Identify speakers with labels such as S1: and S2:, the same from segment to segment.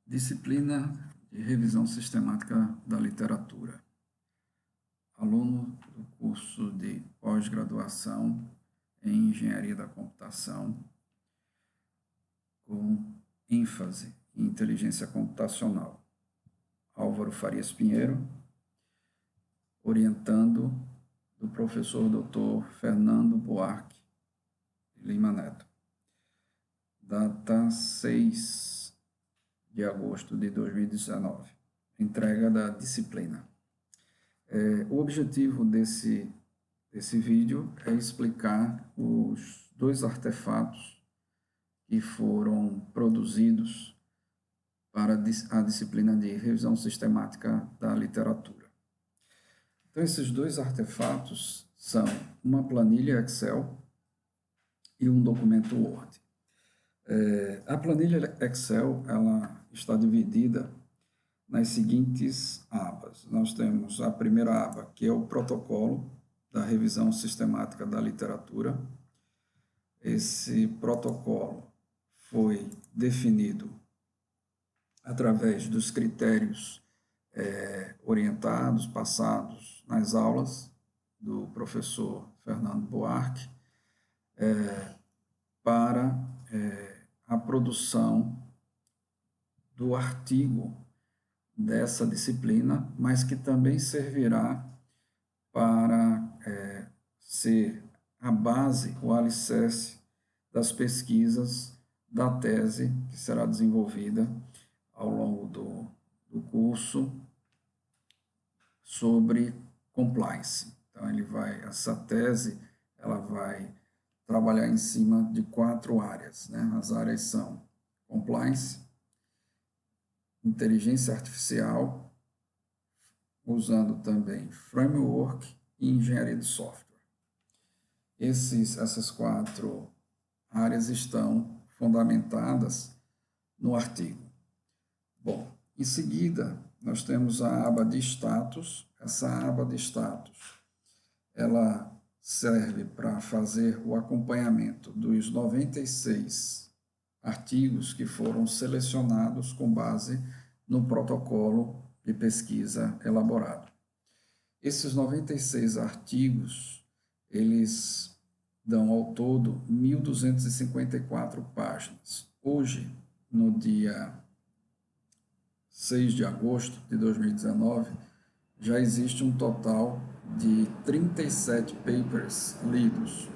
S1: Disciplina de Revisão Sistemática da Literatura. Aluno do curso de pós-graduação em Engenharia da Computação, com ênfase em Inteligência Computacional. Álvaro Farias Pinheiro, orientando do professor Dr. Fernando Buarque de Lima Neto. Data 6 de agosto de 2019. Entrega da disciplina. O objetivo desse vídeo é explicar os dois artefatos que foram produzidos para a disciplina de revisão sistemática da literatura. Então, esses dois artefatos são uma planilha Excel e um documento Word. A planilha Excel ela está dividida nas seguintes abas. Nós temos a primeira aba, que é o protocolo da revisão sistemática da literatura. Esse protocolo foi definido através dos critérios orientados, passados nas aulas do professor Fernando Buarque, para a produção do artigo dessa disciplina, mas que também servirá para ser a base, o alicerce das pesquisas da tese que será desenvolvida ao longo do curso sobre compliance. Então, essa tese ela vai trabalhar em cima de 4 áreas, né? As áreas são compliance, inteligência artificial, usando também framework e engenharia de software. Essas 4 áreas estão fundamentadas no artigo. Bom, em seguida, nós temos a aba de status. Essa aba de status, ela serve para fazer o acompanhamento dos 96 artigos que foram selecionados com base no protocolo de pesquisa elaborado. Esses 96 artigos, eles dão ao todo 1.254 páginas. Hoje, no dia 6 de agosto de 2019, já existe um total de 37 papers lidos,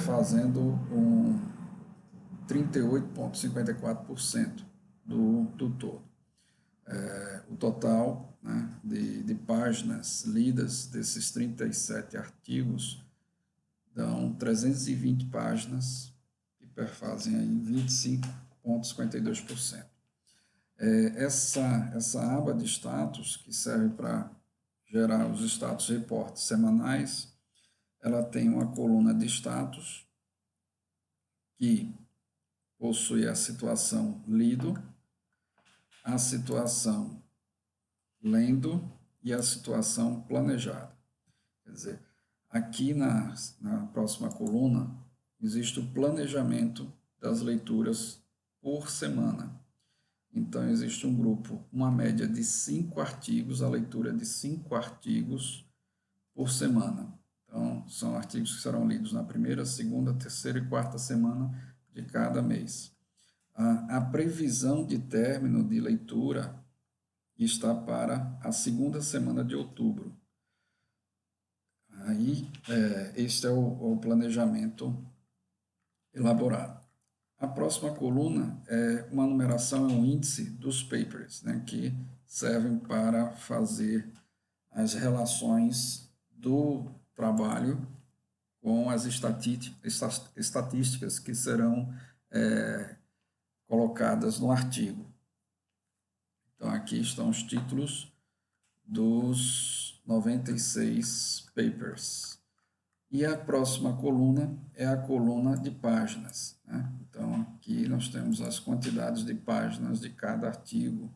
S1: fazendo um 38,54% do todo. O total, né, de páginas lidas desses 37 artigos dão 320 páginas, que perfazem aí 25,52%. Essa aba de status, que serve para gerar os status reports semanais, ela tem uma coluna de status que possui a situação lido, a situação lendo e a situação planejada. Quer dizer, aqui na próxima coluna existe o planejamento das leituras por semana. Então, existe um grupo, uma média de 5 artigos, a leitura de 5 artigos por semana. Então, são artigos que serão lidos na primeira, segunda, terceira e quarta semana de cada mês. A previsão de término de leitura está para a segunda semana de outubro. Aí, este é o planejamento elaborado. A próxima coluna é uma numeração, é um índice dos papers, né, que servem para fazer as relações do trabalho com as estatísticas que serão colocadas no artigo. Então, aqui estão os títulos dos 96 papers. E a próxima coluna é a coluna de páginas, né? Então, aqui nós temos as quantidades de páginas de cada artigo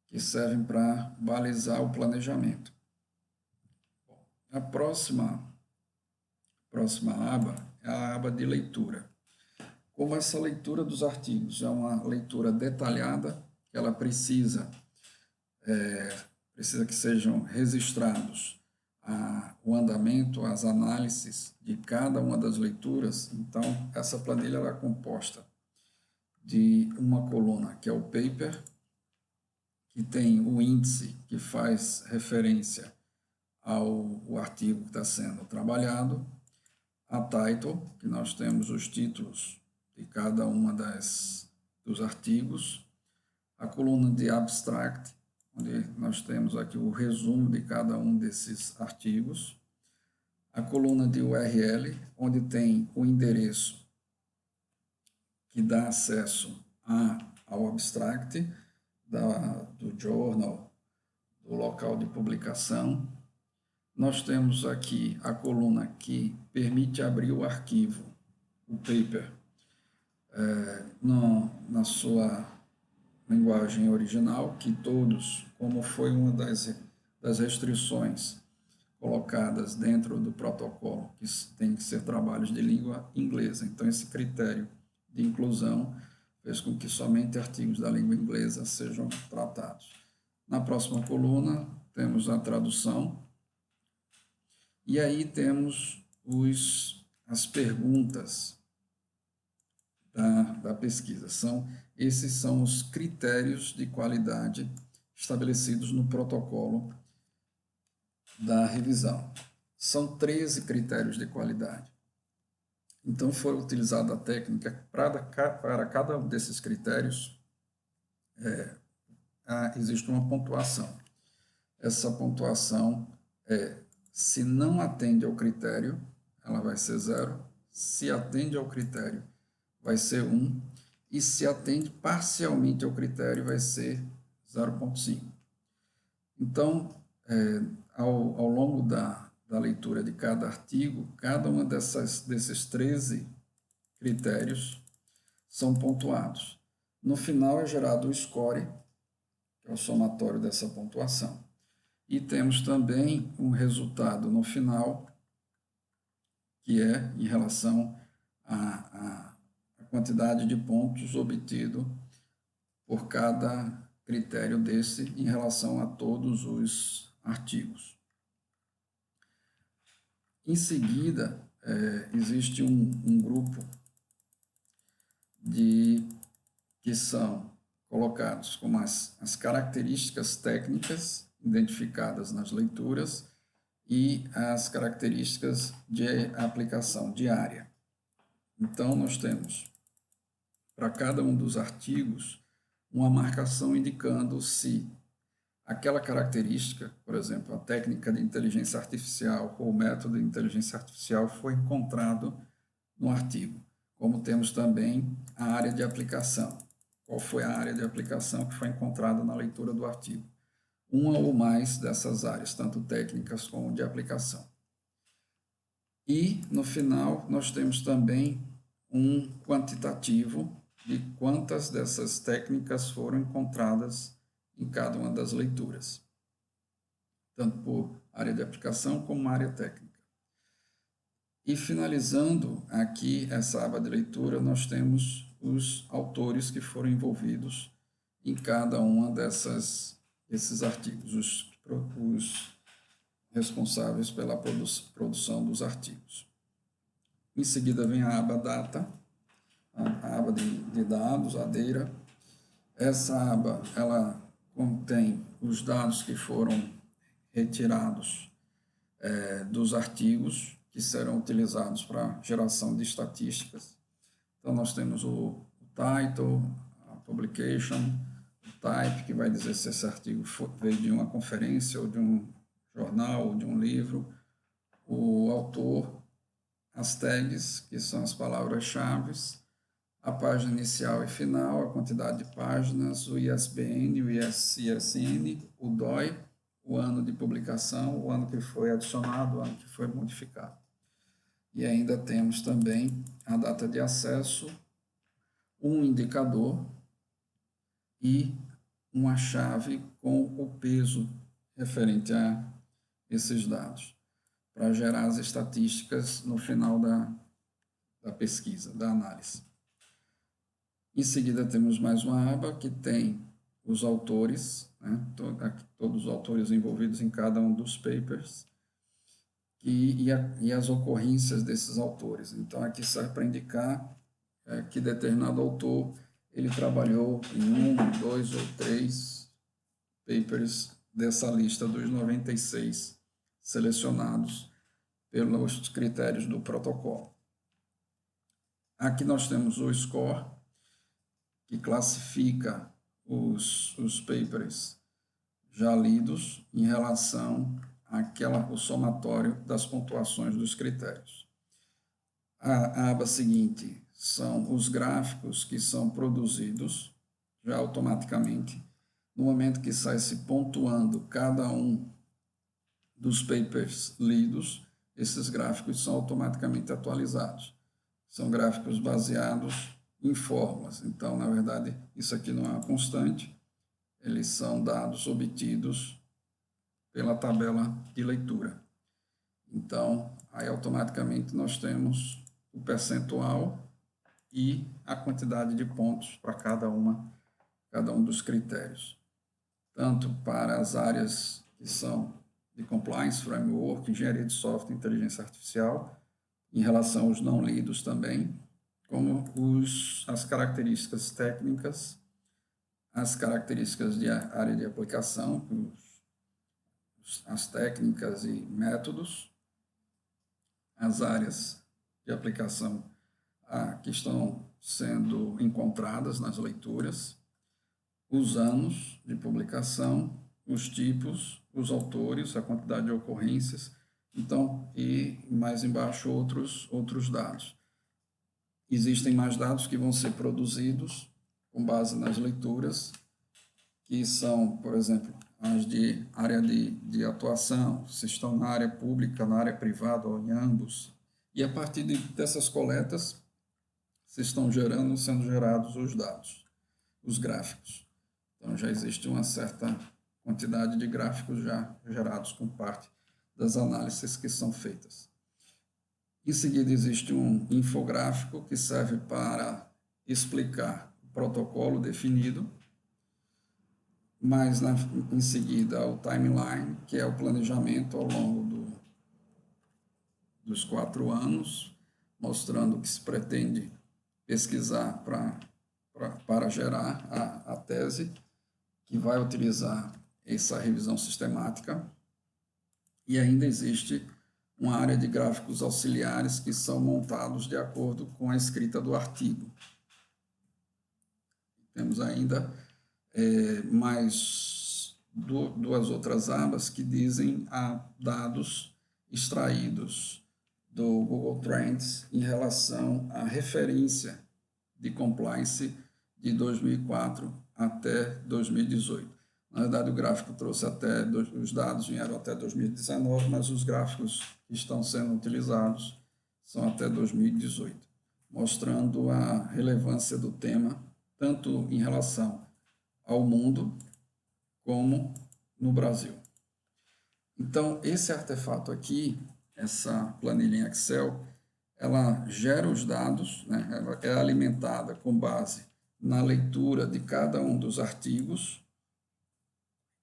S1: que servem para balizar o planejamento. Bom, a próxima aba é a aba de leitura. Como essa leitura dos artigos é uma leitura detalhada, ela precisa que sejam registrados o andamento, as análises de cada uma das leituras. Então, essa planilha ela é composta de uma coluna, que é o paper, que tem o índice que faz referência ao artigo que está sendo trabalhado, a title, que nós temos os títulos de cada uma dos artigos, a coluna de abstract, onde nós temos aqui o resumo de cada um desses artigos, a coluna de URL, onde tem o endereço que dá acesso ao abstract, do journal, do local de publicação. Nós temos aqui a coluna que permite abrir o arquivo, o paper, na sua linguagem original, que todos, como foi uma das restrições colocadas dentro do protocolo, que tem que ser trabalhos de língua inglesa. Então, esse critério de inclusão fez com que somente artigos da língua inglesa sejam tratados. Na próxima coluna, temos a tradução, e aí temos as perguntas da pesquisa. Esses são os critérios de qualidade estabelecidos no protocolo da revisão. São 13 critérios de qualidade. Então, foi utilizada a técnica para cada um desses critérios, existe uma pontuação. Essa pontuação se não atende ao critério, ela vai ser 0. Se atende ao critério, vai ser 1. E se atende parcialmente ao critério, vai ser 0,5. Então, ao longo da leitura de cada artigo, cada uma desses 13 critérios são pontuados. No final é gerado o score, que é o somatório dessa pontuação. E temos também um resultado no final, que é em relação à quantidade de pontos obtido por cada critério desse em relação a todos os artigos. Em seguida, existe um grupo que são colocados como as características técnicas identificadas nas leituras e as características de aplicação diária. Então, nós temos, para cada um dos artigos, uma marcação indicando se aquela característica, por exemplo, a técnica de inteligência artificial ou o método de inteligência artificial foi encontrado no artigo. Como temos também a área de aplicação. Qual foi a área de aplicação que foi encontrada na leitura do artigo? Uma ou mais dessas áreas, tanto técnicas como de aplicação. E, no final, nós temos também um quantitativo de quantas dessas técnicas foram encontradas em cada uma das leituras, tanto por área de aplicação como área técnica. E, finalizando aqui essa aba de leitura, nós temos os autores que foram envolvidos em cada uma desses artigos, os responsáveis pela produção dos artigos. Em seguida vem a aba data, a aba de dados, a DATA. Essa aba ela contém os dados que foram retirados dos artigos que serão utilizados para geração de estatísticas. Então, nós temos o title, a publication, o type, que vai dizer se esse artigo veio de uma conferência, ou de um jornal, ou de um livro, o autor, as tags, que são as palavras-chave, a página inicial e final, a quantidade de páginas, o ISBN, o ISSN, o DOI, o ano de publicação, o ano que foi adicionado, o ano que foi modificado. E ainda temos também a data de acesso, um indicador e uma chave com o peso referente a esses dados, para gerar as estatísticas no final da pesquisa, da análise. Em seguida, temos mais uma aba que tem os autores, né? Todos os autores envolvidos em cada um dos papers e as ocorrências desses autores. Então, aqui serve para indicar que determinado autor ele trabalhou em 1, 2 ou 3 papers dessa lista dos 96 selecionados pelos critérios do protocolo. Aqui nós temos o score, que classifica os papers já lidos em relação ao somatório das pontuações dos critérios. A aba seguinte são os gráficos que são produzidos já automaticamente. No momento que sai se pontuando cada um dos papers lidos, esses gráficos são automaticamente atualizados. São gráficos baseados em fórmulas. Então, na verdade, isso aqui não é uma constante, eles são dados obtidos pela tabela de leitura. Então, aí automaticamente nós temos o percentual e a quantidade de pontos para cada um dos critérios. Tanto para as áreas que são de compliance, framework, engenharia de software, inteligência artificial, em relação aos não lidos também, como as características técnicas, as características de área de aplicação, as técnicas e métodos, as áreas de aplicação que estão sendo encontradas nas leituras, os anos de publicação, os tipos, os autores, a quantidade de ocorrências, então, e mais embaixo outros dados. Existem mais dados que vão ser produzidos com base nas leituras, que são, por exemplo, as de área de atuação, se estão na área pública, na área privada ou em ambos. E a partir dessas coletas, se estão sendo gerados os dados, os gráficos. Então, já existe uma certa quantidade de gráficos já gerados com parte das análises que são feitas. Em seguida, existe um infográfico que serve para explicar o protocolo definido, mas em seguida o timeline, que é o planejamento ao longo dos 4 anos, mostrando o que se pretende pesquisar para gerar a tese, que vai utilizar essa revisão sistemática. E ainda existe uma área de gráficos auxiliares que são montados de acordo com a escrita do artigo. Temos ainda mais duas outras abas que dizem dados extraídos do Google Trends em relação à referência de compliance de 2004 até 2018. Na verdade, o gráfico trouxe os dados vieram até 2019, mas os gráficos que estão sendo utilizados são até 2018, mostrando a relevância do tema, tanto em relação ao mundo como no Brasil. Então, esse artefato aqui, essa planilha em Excel, ela gera os dados, né? Ela é alimentada com base na leitura de cada um dos artigos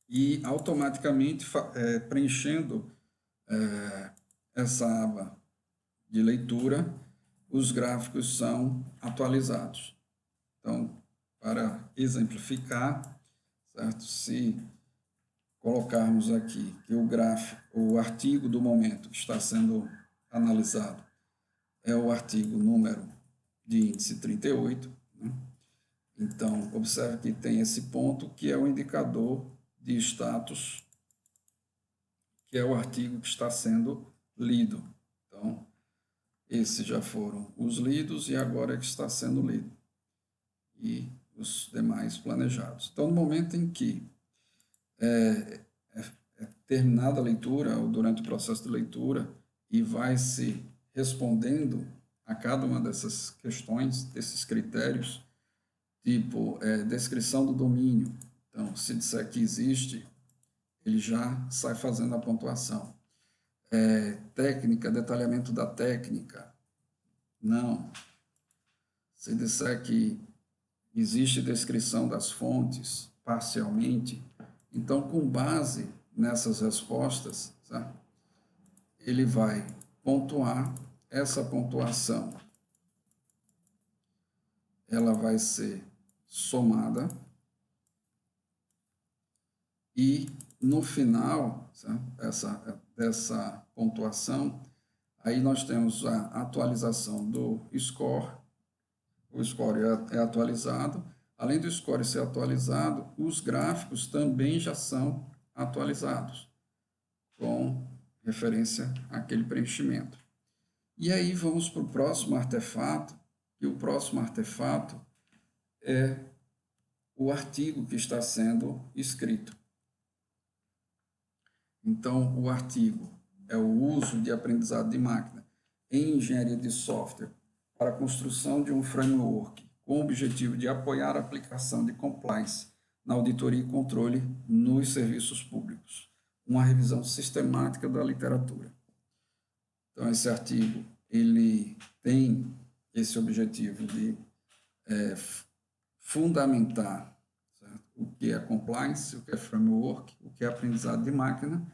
S1: e automaticamente preenchendo essa aba de leitura, os gráficos são atualizados. Então, para exemplificar, certo? Se colocarmos aqui que o artigo do momento que está sendo analisado é o artigo número de índice 38, né? Então, observe que tem esse ponto que é o indicador de status, que é o artigo que está sendo lido. Então, esses já foram os lidos e agora é que está sendo lido. E os demais planejados. Então, no momento em que é terminada a leitura, ou durante o processo de leitura, e vai se respondendo a cada uma dessas questões, desses critérios, tipo descrição do domínio. Então, se disser que existe, ele já sai fazendo a pontuação. Técnica, detalhamento da técnica. Não. Se disser que existe descrição das fontes, parcialmente. Então, com base nessas respostas, tá? Ele vai pontuar. Essa pontuação ela vai ser somada e no final, tá? Dessa pontuação, aí nós temos a atualização do score. O score é atualizado. Além do score ser atualizado, os gráficos também já são atualizados com referência àquele preenchimento. E aí vamos para o próximo artefato, e o próximo artefato é o artigo que está sendo escrito. Então, o artigo é o uso de aprendizado de máquina em engenharia de software para a construção de um framework com o objetivo de apoiar a aplicação de compliance na auditoria e controle nos serviços públicos. Uma revisão sistemática da literatura. Então, esse artigo ele tem esse objetivo de fundamentar, certo? O que é compliance, o que é framework, o que é aprendizado de máquina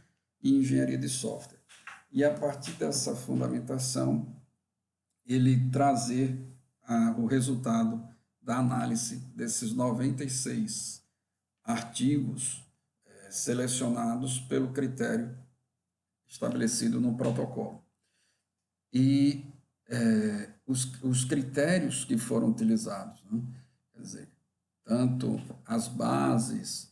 S1: e engenharia de software. E a partir dessa fundamentação, ele trazer o resultado da análise desses 96 artigos selecionados pelo critério estabelecido no protocolo. E os critérios que foram utilizados, né? Quer dizer, tanto as bases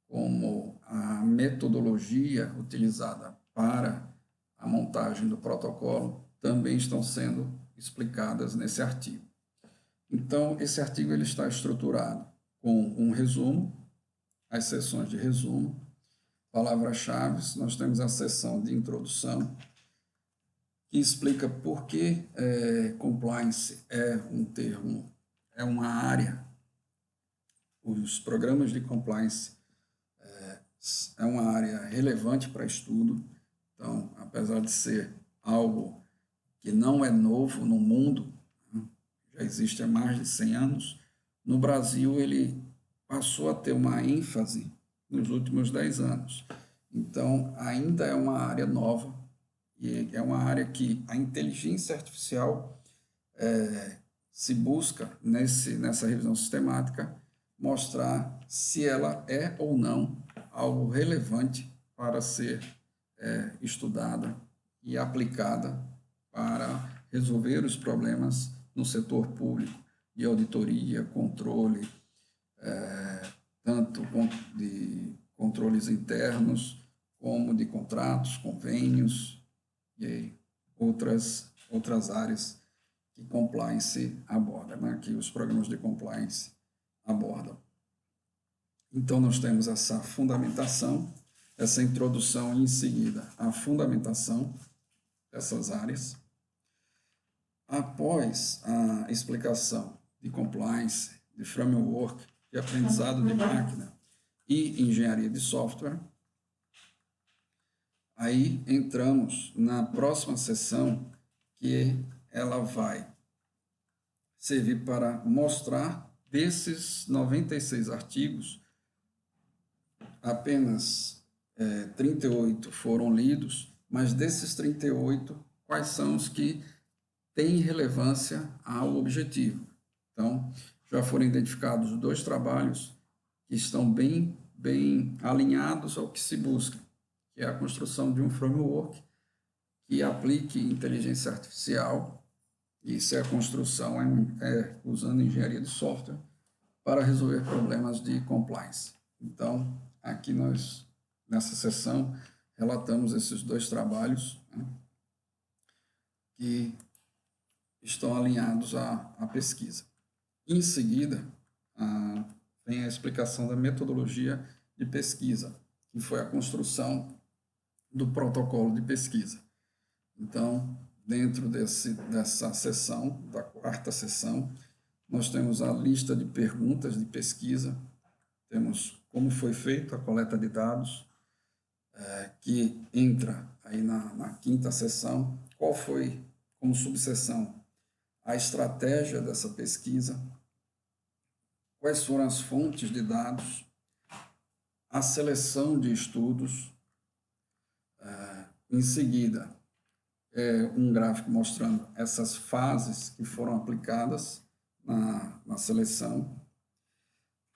S1: como a metodologia utilizada para a montagem do protocolo também estão sendo explicadas nesse artigo. Então, esse artigo ele está estruturado com um resumo, as seções de resumo, palavras-chave, nós temos a seção de introdução, que explica por que compliance é um termo, é uma área. Os programas de compliance é uma área relevante para estudo. Então, apesar de ser algo que não é novo no mundo, né, já existe há mais de 100 anos, no Brasil ele passou a ter uma ênfase nos últimos 10 anos. Então, ainda é uma área nova e é uma área que a inteligência artificial se busca, nessa revisão sistemática, mostrar se ela é ou não algo relevante para ser estudada e aplicada para resolver os problemas no setor público de auditoria, controle, tanto de controles internos, como de contratos, convênios e outras áreas que compliance aborda, né? Que os programas de compliance abordam. Então, nós temos essa fundamentação, essa introdução e, em seguida, a fundamentação dessas áreas. Após a explicação de compliance, de framework, de aprendizado de máquina e engenharia de software, aí entramos na próxima sessão, que ela vai servir para mostrar desses 96 artigos, apenas 38 foram lidos, mas desses 38, quais são os que têm relevância ao objetivo. Então, já foram identificados 2 trabalhos que estão bem alinhados ao que se busca, que é a construção de um framework que aplique inteligência artificial, e se a construção usando engenharia de software para resolver problemas de compliance. Então, aqui nós, nessa sessão, relatamos esses 2 trabalhos, né, que estão alinhados à pesquisa. Em seguida, vem a explicação da metodologia de pesquisa, que foi a construção do protocolo de pesquisa. Então, dentro dessa sessão, da 4ª sessão, nós temos a lista de perguntas de pesquisa, temos como foi feita a coleta de dados, que entra aí na 5ª sessão, qual foi, como subseção, a estratégia dessa pesquisa, quais foram as fontes de dados, a seleção de estudos. Em seguida, um gráfico mostrando essas fases que foram aplicadas na seleção.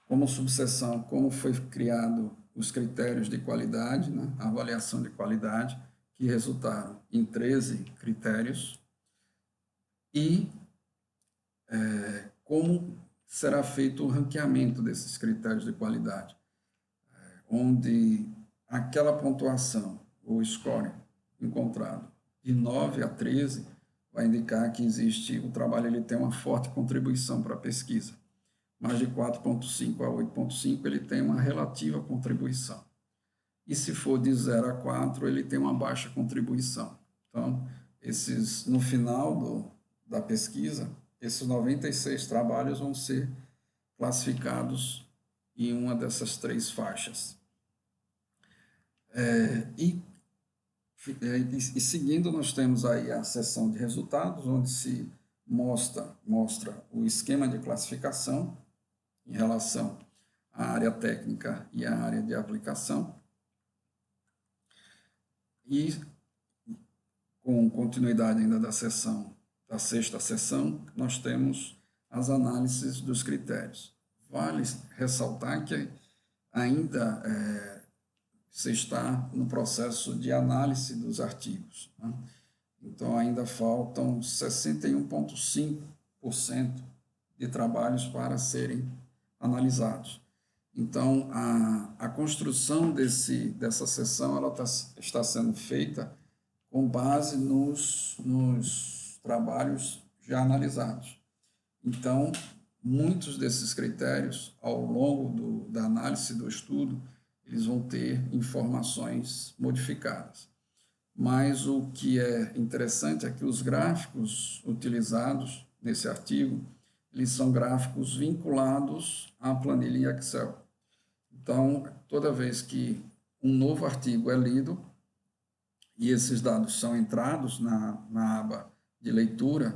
S1: Como subseção, como foi criado os critérios de qualidade, né? A avaliação de qualidade, que resultaram em 13 critérios. E como será feito o ranqueamento desses critérios de qualidade, onde aquela pontuação, o score encontrado de 9 a 13, vai indicar que existe, o trabalho ele tem uma forte contribuição para a pesquisa. Mais de 4,5 a 8,5, ele tem uma relativa contribuição. E se for de 0 a 4, ele tem uma baixa contribuição. Então, no final da pesquisa, esses 96 trabalhos vão ser classificados em uma dessas 3 faixas. E seguindo, nós temos aí a seção de resultados, onde se mostra o esquema de classificação em relação à área técnica e à área de aplicação. E, com continuidade ainda da sexta sessão, nós temos as análises dos critérios. Vale ressaltar que ainda se está no processo de análise dos artigos, né? Então, ainda faltam 61,5% de trabalhos para serem analisados. Então, a construção dessa sessão ela está sendo feita com base nos trabalhos já analisados. Então, muitos desses critérios, ao longo da análise do estudo, eles vão ter informações modificadas. Mas o que é interessante é que os gráficos utilizados nesse artigo, eles são gráficos vinculados à planilha em Excel. Então, toda vez que um novo artigo é lido e esses dados são entrados na aba de leitura,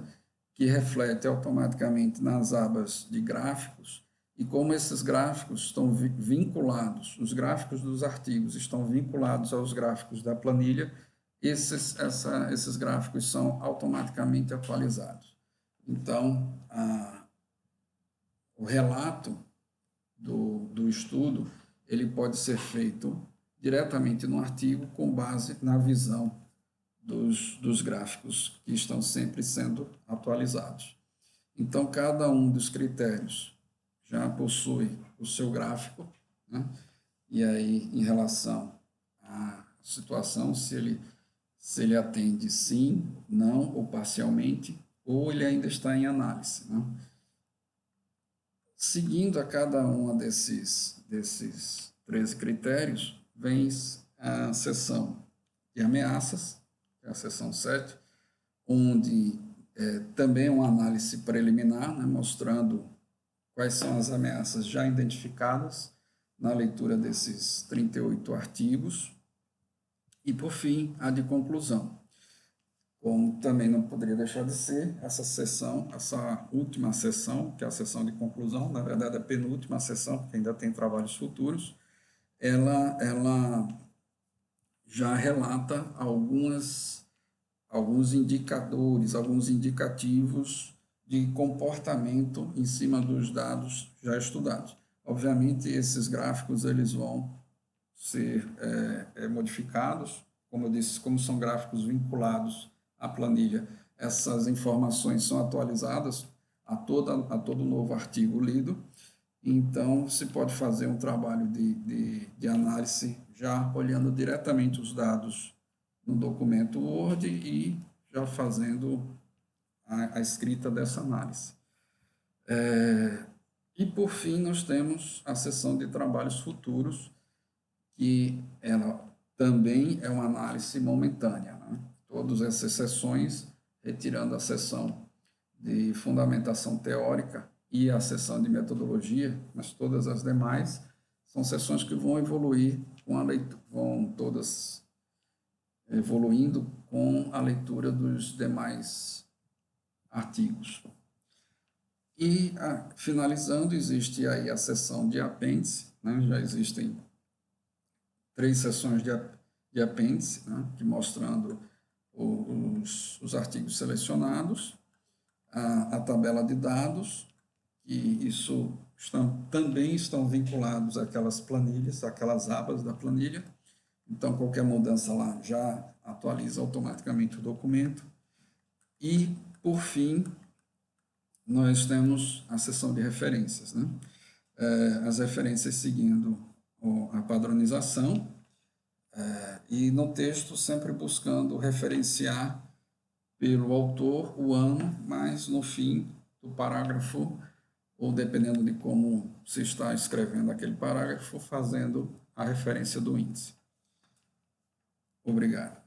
S1: que reflete automaticamente nas abas de gráficos, e como esses gráficos estão vinculados, os gráficos dos artigos estão vinculados aos gráficos da planilha, esses gráficos são automaticamente atualizados. Então, o relato do estudo, ele pode ser feito diretamente no artigo com base na visão dos gráficos que estão sempre sendo atualizados. Então, cada um dos critérios já possui o seu gráfico, né? E aí, em relação à situação, se ele atende sim, não ou parcialmente, ou ele ainda está em análise, né? Seguindo a cada um desses 13 critérios, vem a seção de ameaças, que é a seção 7, onde também é uma análise preliminar, né, mostrando quais são as ameaças já identificadas na leitura desses 38 artigos. E, por fim, a de conclusão. Como também não poderia deixar de ser, essa última sessão, que é a sessão de conclusão, na verdade a penúltima sessão, porque ainda tem trabalhos futuros, ela já relata alguns indicadores, alguns indicativos de comportamento em cima dos dados já estudados. Obviamente, esses gráficos eles vão ser modificados, como eu disse, como são gráficos vinculados à planilha, essas informações são atualizadas a todo novo artigo lido. Então, se pode fazer um trabalho de análise já olhando diretamente os dados no documento Word e já fazendo a escrita dessa análise. E, por fim, nós temos a seção de trabalhos futuros, que ela também é uma análise momentânea, né? Todas essas sessões, retirando a seção de fundamentação teórica e a seção de metodologia, mas todas as demais são sessões que vão evoluir com a leitura, vão todas evoluindo com a leitura dos demais artigos. E, finalizando, existe aí a seção de apêndice, né? Já existem 3 seções de apêndice, né? Que mostrando os artigos selecionados, a tabela de dados, que isso também estão vinculados àquelas planilhas, àquelas abas da planilha. Então, qualquer mudança lá já atualiza automaticamente o documento. E, por fim, nós temos a seção de referências, né? As referências seguindo a padronização, e no texto sempre buscando referenciar pelo autor o ano, mas no fim do parágrafo, ou dependendo de como se está escrevendo aquele parágrafo, fazendo a referência do índice. Obrigado.